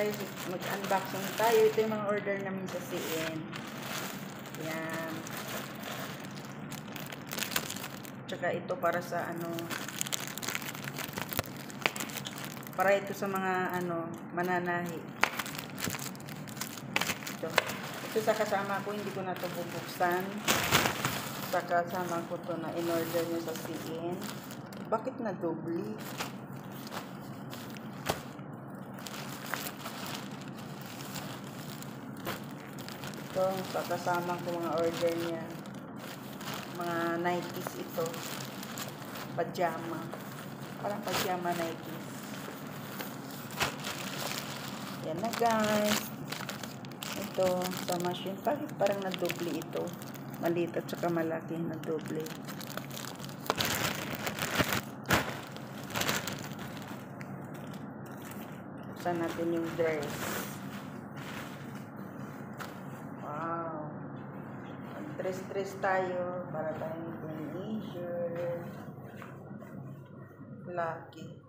guys, mag-unboxing tayo. Ito yung mga order namin sa CN. Yan. Tsaka ito para sa para ito sa mga mananahi. Ito sa kasama ko, hindi ko na ito bubuksan. Sa kasama ko to na in-order nyo sa CN. Bakit na doble? Ito, sa kasama ko mga order niya. Mga Nikes ito. Pajama. Parang pajama Nikes. Yan na guys. Ito, sa machine. Bakit parang nadoble ito? Maliit at saka malaki na doble. Buksan natin yung dress. Wow. Mag-dress tayo para tayong teenager. Lucky.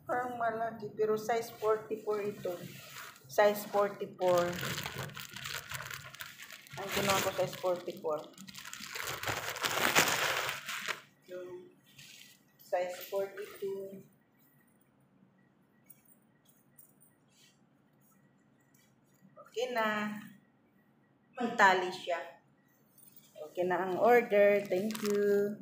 Parang malaki. Pero size 44 ito. Size 44. Ang ginawa ko size 44. Yung size 42. Okay na. May tali siya. Okay na ang order. Thank you.